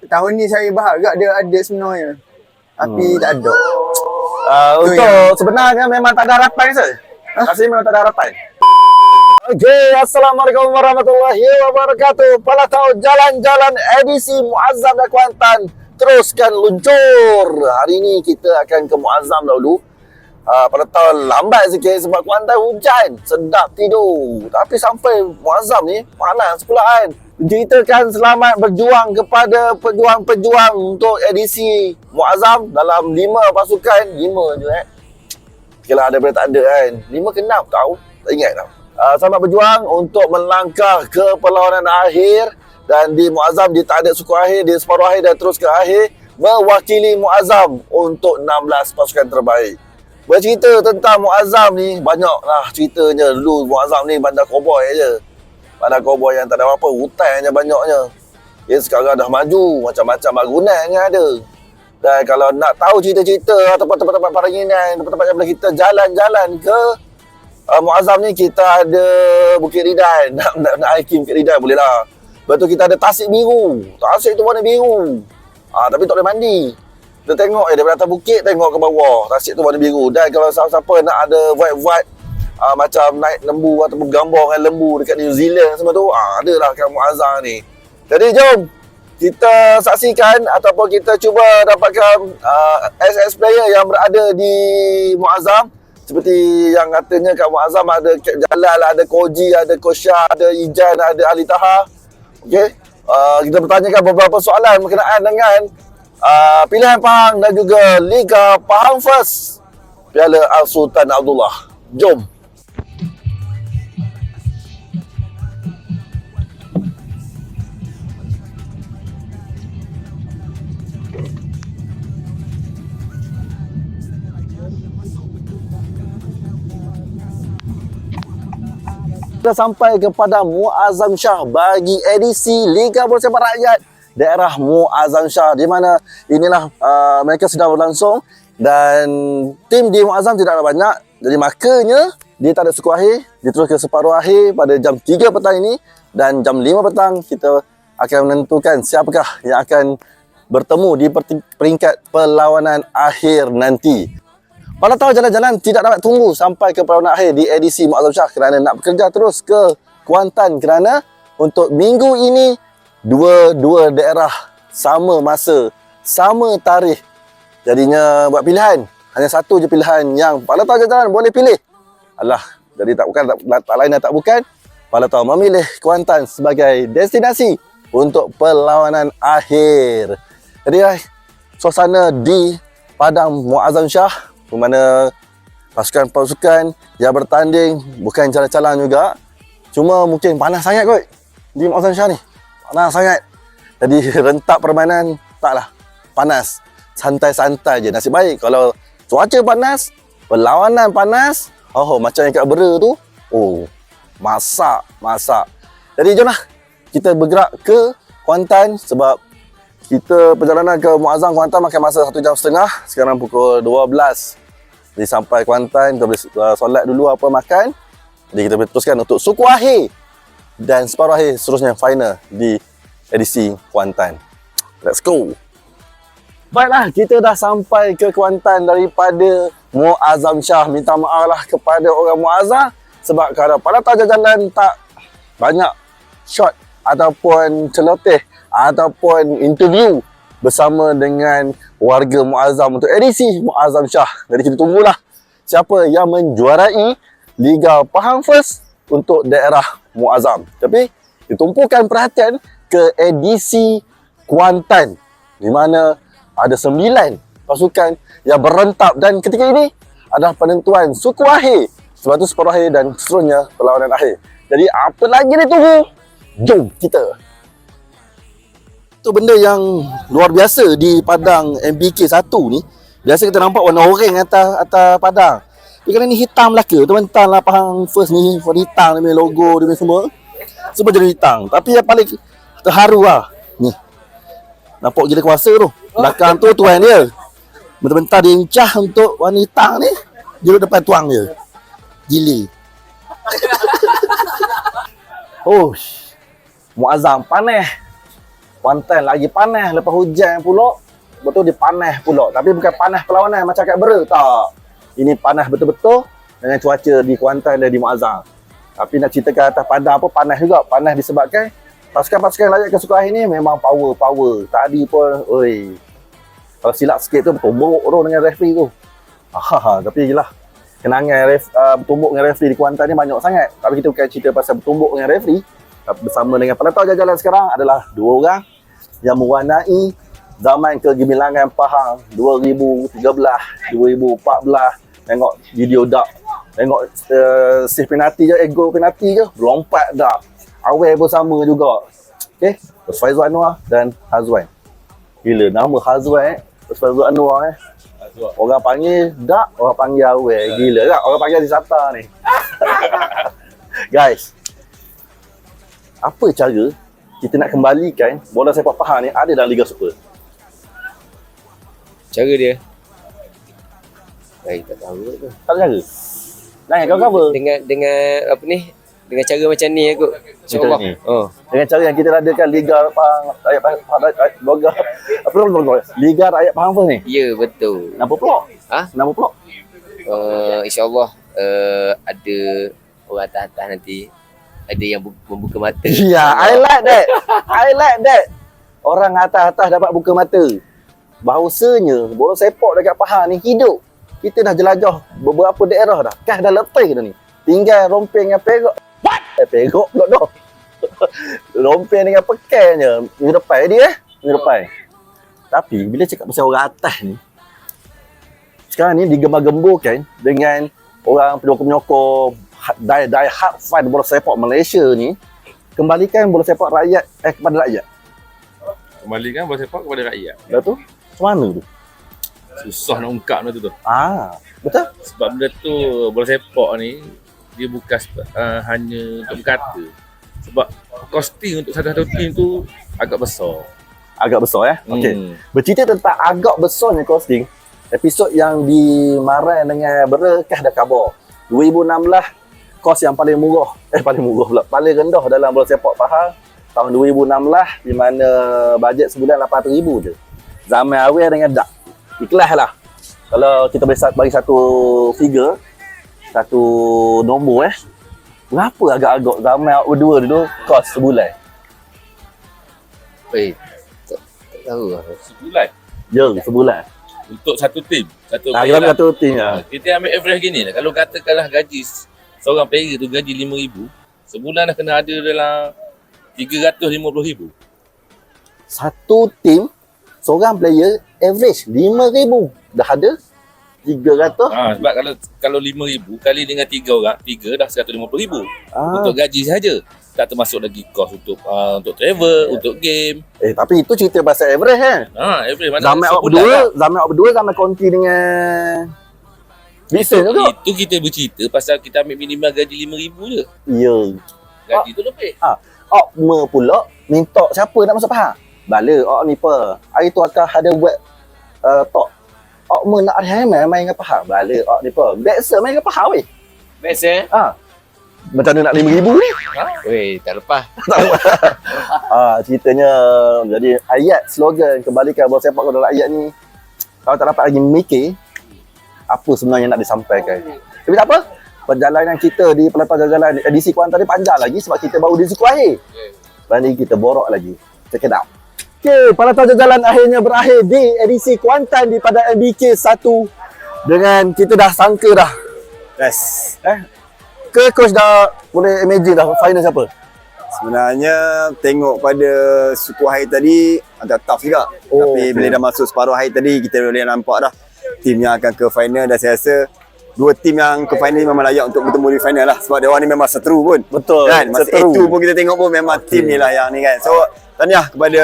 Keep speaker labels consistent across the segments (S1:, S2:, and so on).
S1: tahun ni saya berharap dia ada sebenarnya. Tapi tak ada.
S2: Untuk sebenarnya memang tak ada harapan sir. Rasanya memang tak ada harapan. Okay, Assalamualaikum warahmatullahi wabarakatuh. Pada tahun jalan-jalan edisi Muazzam dan Kuantan teruskan luncur. Hari ini kita akan ke Muazzam dahulu. Pada tahun lambat sikit sebab Kuantan hujan, sedap tidur. Tapi sampai Muazzam ni panas pula kan. Ceritakan selamat berjuang kepada pejuang-pejuang untuk edisi Muazzam dalam 5 pasukan. 5 je Okay lah, daripada tak ada kan. 5 ke 6 tahu, tak ingat tau. Selamat berjuang untuk melangkah ke perlawanan akhir. Dan di Muazzam dia tak ada suku akhir, dia separuh akhir dan terus ke akhir. Mewakili Muazzam untuk 16 pasukan terbaik. Bercerita tentang Muazzam ni, banyak lah ceritanya. Dulu Muazzam ni bandar cowboy je. Bandar cowboy yang tak ada apa-apa, hutan je banyaknya. Sekarang dah maju, macam-macam bangunan yang ada. Dan kalau nak tahu cerita-cerita ataupun tempat-tempat peranginan, tempat-tempat yang boleh kita jalan-jalan ke Muazzam ni, kita ada Bukit Ridan. Nak hiking Bukit Ridan boleh lah. Lepas tu kita ada Tasik Biru. Tasik tu warna biru. Tapi tak boleh mandi. Kita tengok daripada atas bukit, tengok ke bawah. Tasik tu warna biru. Dan kalau siapa-siapa nak ada vibe-vibe macam naik lembu ataupun gambar dengan lembu dekat New Zealand semua tu, adalah kat Muazzam ni. Jadi jom kita saksikan ataupun kita cuba dapatkan SS player yang berada di Muazzam. Seperti yang katanya kat Muazzam ada Kek Jalal, ada Koji, ada Kosha, ada Ijan, ada Ali Taha. Okey. Kita bertanyakan beberapa soalan berkenaan dengan pilihan Pahang dan juga Liga Pahang First Piala Al-Sultan Abdullah. Jom. Kita sampai kepada Muazzam Shah bagi edisi Liga Bola Sepak Rakyat daerah Muazzam Shah, di mana inilah mereka sedang berlangsung dan tim di Muazzam tidak ada banyak, jadi makanya dia tak ada suku akhir. Dia terus ke separuh akhir pada jam 3 petang ini, dan jam 5 petang kita akan menentukan siapakah yang akan bertemu di peringkat perlawanan akhir nanti. Pada tahun jalan-jalan tidak dapat tunggu sampai ke perlawanan akhir di edisi Muazzam Shah kerana nak bekerja terus ke Kuantan, kerana untuk minggu ini dua daerah sama masa, sama tarikh. Jadinya buat pilihan, hanya satu je pilihan yang pada tahun jalan-jalan boleh pilih. Jadi tak lain dan tak bukan, pada tahun memilih Kuantan sebagai destinasi untuk perlawanan akhir. Jadi suasana di Padang Muazzam Shah, di mana pasukan-pasukan yang bertanding bukan calang-calang juga. Cuma mungkin panas sangat kot di Muazzam Shah ni. Panas sangat. Jadi rentak permainan taklah panas. Santai-santai je. Nasib baik kalau cuaca panas, perlawanan panas, macam yang kat Bera tu, masak. Jadi jomlah kita bergerak ke Kuantan sebab kita perjalanan ke Muazzam Kuantan makan masa 1 jam setengah. Sekarang pukul 12. Jadi sampai Kuantan, kita boleh solat dulu, makan. Jadi kita boleh teruskan untuk suku akhir dan separuh akhir seterusnya final di edisi Kuantan. Let's go. Baiklah, kita dah sampai ke Kuantan daripada Muazzam Shah. Minta maaf lah kepada orang Muazzam sebab kalau pada tahun jalan tak banyak shot ataupun celoteh ataupun interview bersama dengan warga Muazzam untuk edisi Muazzam Shah. Jadi kita tunggulah siapa yang menjuarai Liga Pahang First untuk daerah Muazzam. Tapi ditumpukan perhatian ke edisi Kuantan, di mana ada 9 pasukan yang berentap dan ketika ini adalah penentuan suku akhir. Sebab tu separuh akhir dan seterusnya perlawanan akhir. Jadi apa lagi ditunggu? Jom kita. Tu benda yang luar biasa di Padang MBK 1 ni. Biasa kita nampak warna oranye atas padang. Tapi kali ni hitam belaka. Tu mentang lah Pahang First ni warna hitam, dia punya logo, dia punya semua. Semua jadi hitam. Tapi yang paling terharu lah ni. Nampak gila kuasa tu. Belakang tu tuan dia. Bentar-bentar dia incah untuk warna hitam ni. Dia depan tuang dia. Gila. Muazzam panas. Kuantan lagi panas lepas hujan pula. Betul dia panas pula. Tapi bukan panas perlawanan macam kat Bera. Tak. Ini panas betul-betul dengan cuaca di Kuantan dan di Muazzam. Tapi nak ceritakan atas Padang pun panas juga. Panas disebabkan pasukan-pasukan layak ke Sukhoi ni memang power. Tadi pun, oi. Kalau silap sikit tu bertumbuk tu dengan referee tu. Tapi jelah. Kenangan bertumbuk dengan referee di Kuantan ni banyak sangat. Tapi kita bukan cerita pasal bertumbuk dengan referee. Bersama dengan pelatau jajalan sekarang adalah dua orang yang mewarnai zaman kegemilangan Pahang 2013, 2014. Tengok video dak. Tengok save penalti je, ego penalti je. Lompat dak. Awal pun sama juga. Okay. Faizul Anwar dan Hazwan. Gila, nama Hazwan Faizul Anwar Orang panggil dak, orang panggil awal. Gila tak? Orang panggil Azizata ni. Guys, apa cara kita nak kembalikan bola sepak Pahang ni ada dalam Liga Super?
S3: Cara dia tak tahu tu.
S2: Tak ada cara? Nah, kau cover.
S3: Dengan apa ni? Dengan cara macam ni kot. InsyaAllah.
S2: Ni. Dengan cara yang kita adakan Liga Pahang Rakyat Liga Rakyat Pahang first ni.
S3: Ya, betul.
S2: Nama pelok? Nama pelok?
S3: InsyaAllah ada orang atas-atas nanti. Ada yang membuka mata.
S2: Ya, I like that. Orang atas-atas dapat buka mata. Bahawasanya bola sepak dekat Pahang ni hidup. Kita dah jelajah beberapa daerah dah. Dah letih dah ni. Tinggal rompeng dengan Perak. Perak pula dah. Rompeng dengan Pekan je. Minggu depan dia Minggu depan. Tapi bila cakap pasal orang atas ni, sekarang ni digembar-gemburkan dengan orang penyokong-penyokong die hard fan bola sepak Malaysia ni, kembalikan bola sepak rakyat kepada rakyat.
S4: Kembalikan bola sepak kepada rakyat.
S2: Betul? Macam mana tu?
S4: Susah nak ungkap benda tu.
S2: Betul?
S4: Sebab benda tu bola sepak ni dia bukan hanya untuk berkata. Sebab costing untuk satu-satu tim tu agak besar.
S2: Agak besar Okey. Bercerita tentang agak besarnya costing, episod yang dimarah dengan Berakah dah khabar. 2016 kos yang paling murah pula, paling rendah dalam bola sepak Pahang tahun 2016, di mana bajet sebulan 800,000 je. Zaman awal dengan dak. Ikhlas lah. Kalau kita boleh bagi satu figure, satu nombor berapa agak-agak zaman awak berdua dulu kos sebulan?
S3: Tak tahu lah.
S4: Sebulan.
S2: Ya, sebulan.
S4: Untuk satu tim.
S2: Kita ambil satu tim lah.
S4: Kita ambil average gini lah. Kalau katakanlah gaji seorang player tu gaji 5,000, sebulan dah kena ada dalam 350,000.
S2: Satu tim, seorang player average 5,000. Dah ada 300.
S4: Sebab kalau 5,000 kali dengan 3 orang, 3 dah 150,000. Untuk gaji saja. Tak termasuk lagi kos untuk travel, untuk game.
S2: Tapi itu cerita pasal average
S4: Average mana
S2: zaman awak berdua zaman konti dengan Vincent juga.
S4: Itu kita bercerita pasal kita ambil minimal gaji 5,000 je.
S2: Ya.
S4: Gaji tu lebih.
S2: Okma pula minta siapa nak masuk Pahang? Bala, ni apa? Hari tu akan ada buat talk. Okma nak ada main dengan Pahang. Bala, ni apa? Biasa main dengan Pahang weh.
S3: Biasa?
S2: Macam mana nak 5,000 ni?
S3: Tak lepas.
S2: Ceritanya jadi ayat slogan kembalikan bola sepak kepada rakyat ni, kalau tak dapat lagi mikir apa sebenarnya nak disampaikan. Tapi tak apa, perjalanan kita di pelatau jajalan edisi Kuantan ni panjang lagi sebab kita baru di suku akhir. Nanti kita borok lagi. Check it out. Okay, pelatau jajalan akhirnya berakhir di edisi Kuantan di pada MBK 1 dengan kita dah sangka dah. Yes. Coach dah boleh imagine dah final siapa?
S1: Sebenarnya tengok pada suku akhir tadi agak tough juga. Tapi bila dah masuk separuh akhir tadi, kita boleh nampak dah tim yang akan ke final, dan saya rasa dua tim yang ke final memang layak untuk bertemu di final lah. Sebab dia orang ni memang seteru pun.
S2: Betul.
S1: Kan? Masa A2 pun kita tengok pun memang tim ni lah yang ni kan. So, tahniah kepada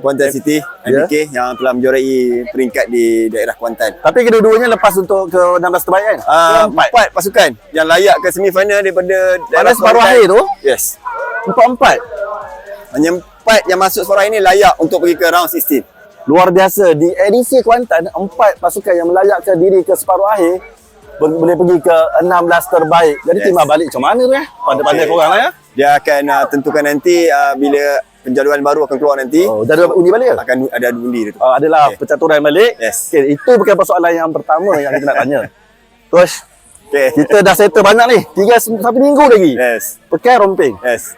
S1: Kuantan City MBK yang telah menjuarai peringkat di daerah Kuantan.
S2: Tapi kedua-duanya lepas untuk ke 16 terbaik kan?
S1: 4 pasukan yang layak ke semifinal daripada daerah
S2: separuh akhir tu?
S1: Yes.
S2: 4-4.
S1: Hanya 4 yang masuk separuh ini layak untuk pergi ke round 16.
S2: Luar biasa. Di edisi Kuantan, 4 pasukan yang melayakkan diri ke separuh akhir boleh pergi ke 16 terbaik. Jadi tim balik macam mana tu Pandai-pandai korang lah ya.
S1: Dia akan tentukan nanti bila penjaduan baru akan keluar nanti.
S2: Oh, dah ada undi balik ke?
S1: Akan ada undi dia tu.
S2: Adalah
S1: Okay.
S2: percaturan balik.
S1: Yes.
S2: Okay, itu bukan persoalan yang pertama yang kita nak tanya. Coach,
S1: Okay.
S2: kita dah settle banyak ni. Tinggal 1 minggu lagi.
S1: Yes.
S2: Pekan romping.
S1: Yes.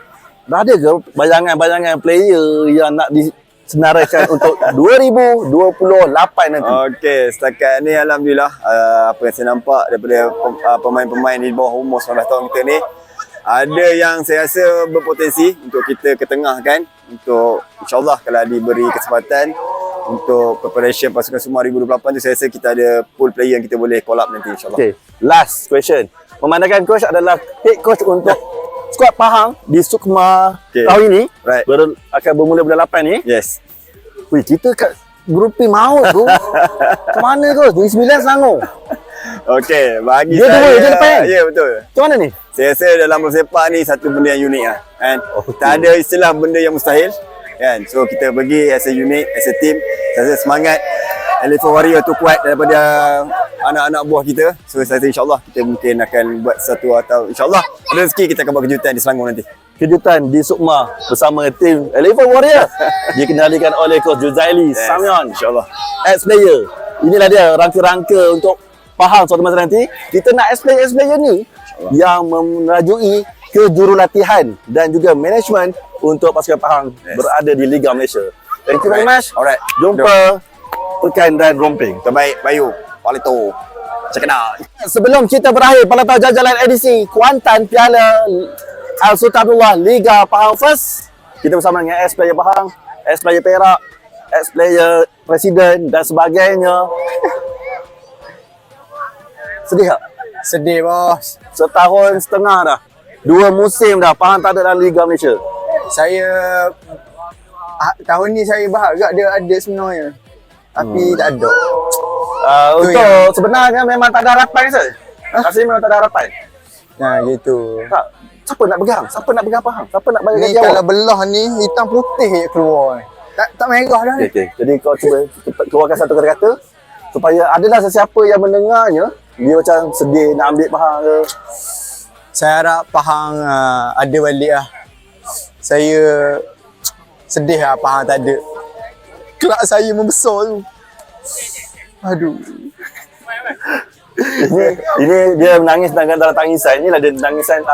S2: Dah ada ke bayangan-bayangan player yang nak disenaraikan untuk 2028 nanti?
S1: Okey, setakat ni alhamdulillah apa yang saya nampak daripada pemain-pemain di bawah umur 19 tahun kita ni, ada yang saya rasa berpotensi untuk kita ketengahkan, untuk insyaAllah kalau diberi kesempatan untuk preparation pasukan semua 2028 tu, saya rasa kita ada pool player yang kita boleh call up nanti insyaAllah.
S2: Okay, last question. Memandangkan coach adalah head coach untuk skuad Pahang di Sukma tahun ini,
S1: Right.
S2: akan bermula bulan 8 ni.
S1: Yes.
S2: Wih, kita kat grouping maut bro. Ke mana kau? Di 9 Selangor.
S1: Okey, bagi
S2: Dia
S1: saya
S2: dua je depan?
S1: Ya, betul.
S2: Macam mana ni?
S1: Saya rasa dalam bola sepak ni satu benda yang unik lah, kan.
S2: Okay.
S1: Tak ada istilah benda yang mustahil, kan. So kita pergi as a unit, as a team. Saya rasa semangat Elephant Warrior tu kuat daripada anak-anak buah kita. So saya rasa insyaAllah kita mungkin akan buat satu, atau insyaAllah ada rezeki kita akan buat kejutan di Selangor nanti.
S2: Kejutan di Sukma bersama tim Elephant Warrior dikendalikan oleh Coach Juzaili Samion,
S1: InsyaAllah.
S2: ex-player. Inilah dia rangka-rangka untuk Pahang suatu masa nanti. Kita nak ex-player ni yang merajui ke jurulatihan dan juga management untuk pasukan Pahang berada di Liga Malaysia. Thank you very much.
S1: Alright.
S2: Jumpa pekan dan romping.
S1: Terbaik, Bayu. Palito. Check it out.
S2: Sebelum kita berakhir pada tahun jajalan edisi Kuantan Piala Al-Sultan Abdullah Liga Pahang First, kita bersama dengan ex-player Pahang, ex-player Perak, ex-player Presiden dan sebagainya. Sedih tak?
S5: Sedih bos.
S2: Setahun setengah dah. 2 musim dah Pahang tak ada dalam Liga Malaysia.
S5: Saya tahun ni saya berharap dia ada sebenarnya. Tapi tak ada.
S2: Untuk sebenarnya memang tak ada harapan ke? Rasanya memang tak ada harapan.
S5: Nah gitu.
S2: Tak. Siapa nak pegang? Siapa nak pegang Pahang? Siapa nak bagi
S5: Ni
S2: gaji
S5: kalau
S2: awak?
S5: belah ni hitam putih je keluar. Tak merah dah ni.
S2: Okay. Jadi kau cuba keluarkan satu kata-kata supaya adalah sesiapa yang mendengarnya dia macam sedih nak ambil Pahang ke.
S5: Saya harap Pahang ada balik lah. Saya sedih lah Pahang tak ada. Kelak saya membesar tu. Aduh.
S2: Ini dia menangis dalam tangisan. Inilah dia tangisan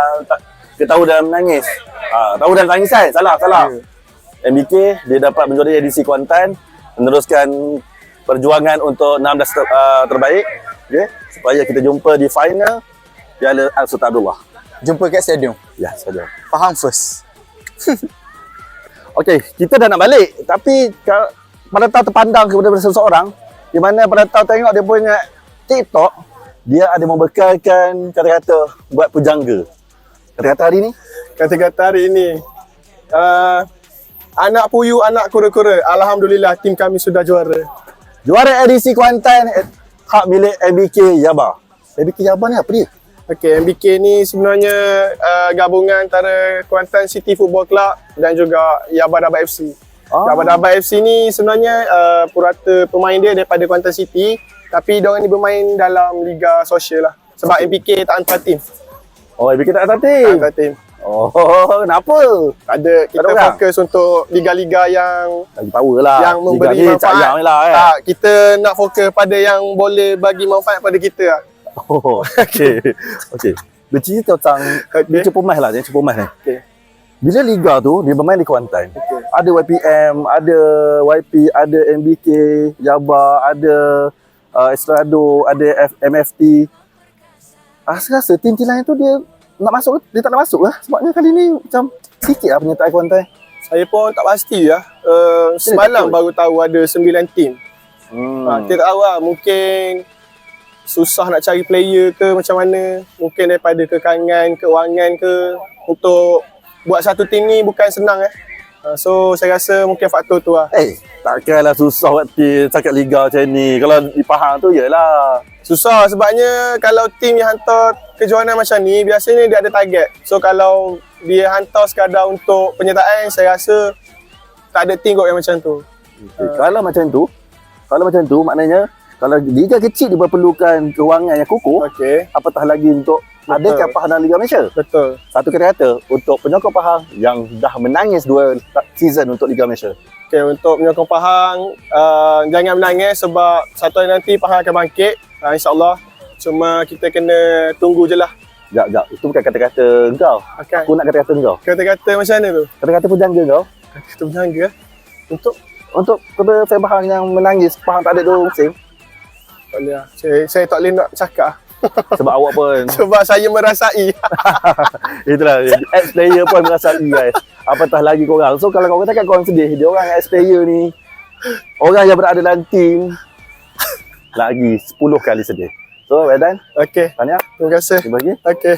S2: kita tahu dalam menangis. Tahu dalam tangisan. Salah. MBK dia dapat menjuarai edisi Kuantan, meneruskan perjuangan untuk 16 terbaik, okey, supaya kita jumpa di final Piala Al-Sultan Abdullah.
S5: Jumpa kat stadium.
S2: Ya, saja.
S5: Pahang first.
S2: Okey, kita dah nak balik tapi pada tahu terpandang kepada seseorang di mana pada tahu tengok dia punya TikTok, dia ada membekalkan kata-kata buat pujangga. Kata-kata hari ni?
S6: Kata-kata hari ini, anak puyuh, anak kura-kura. Alhamdulillah tim kami sudah juara.
S2: Juara edisi Kuantan hak milik MBK Yaba. MBK Yaba ni apa dia?
S6: Okey, MBK ni sebenarnya gabungan antara Kuantan City Football Club dan juga Yaba Daba FC. Yaba Daba FC ni sebenarnya purata pemain dia daripada Kuantan City, tapi diorang ni bermain dalam liga sosial lah. Sebab MBK tak hantar tim.
S2: Oh, MBK tak ada
S6: Tak
S2: tim.
S6: hantar tim.
S2: Oh, kenapa?
S6: Ada, kita
S2: Tak ada orang?
S6: fokus untuk liga-liga yang
S2: Bagi power lah.
S6: yang memberi
S2: Liga ni
S6: manfaat.
S2: cak yang lah
S6: Tak, kita nak fokus pada yang boleh bagi manfaat pada kita lah.
S2: Oh, okey. Okey. Bercerita tentang dia cuba mas lah, dia cuba mas ni.
S6: Okey.
S2: Bila liga tu dia bermain di Kuantan. Ada YPM, ada YP, ada MBK, Yaba, ada Estrado, ada MFT. Rasa tim-tim lain tu dia nak masuk, dia tak nak masuk lah. Sebabnya kali ni macam sikit lah penyertaan Kuantan.
S6: Saya pun tak pasti lah. Semalam baru tahu ada 9 tim. Kita tak tahu lah, mungkin susah nak cari player ke macam mana. Mungkin daripada kekangan, keuangan ke. Untuk buat satu tim ni bukan senang So saya rasa mungkin faktor tu lah.
S2: Takkanlah susah waktu cakap liga macam ni. Kalau di Pahang tu yelah.
S6: Susah sebabnya kalau tim yang hantar kejohanan macam ni, biasanya dia ada target. So kalau dia hantar sekadar untuk penyertaan, saya rasa tak ada tim kot yang macam tu.
S2: Kalau macam tu maknanya kalau liga kecil dia perlukan kewangan yang kukuh,
S6: Okey.
S2: apatah lagi untuk Adakah Pahang dalam Liga Malaysia?
S6: Betul.
S2: Satu kata-kata untuk penyokong Pahang yang dah menangis 2 season untuk Liga Malaysia.
S6: Okay, untuk penyokong Pahang, jangan menangis sebab satu hari nanti Pahang akan bangkit. InsyaAllah. Cuma kita kena tunggu je lah.
S2: Sekejap. Itu bukan kata-kata kau.
S6: Akan.
S2: Aku nak kata-kata kau.
S6: Kata-kata macam mana tu?
S2: Kata-kata penjangga kau.
S6: Kata penjangga. Untuk
S2: Kepada fan Pahang yang menangis Pahang tak ada 2 musim.
S6: tak boleh lah. Saya tak boleh nak cakap.
S2: Sebab awak pun
S6: Sebab saya merasai.
S2: itulah ex-player pun merasai guys. Apatah lagi korang. So kalau korang takkan korang sedih, dia orang ex-player ni, orang yang berada dalam team lagi 10 kali sedih. So well done.
S6: Okey.
S2: Tahniah.
S6: Terima kasih.
S2: Terima kasih.
S6: Okey.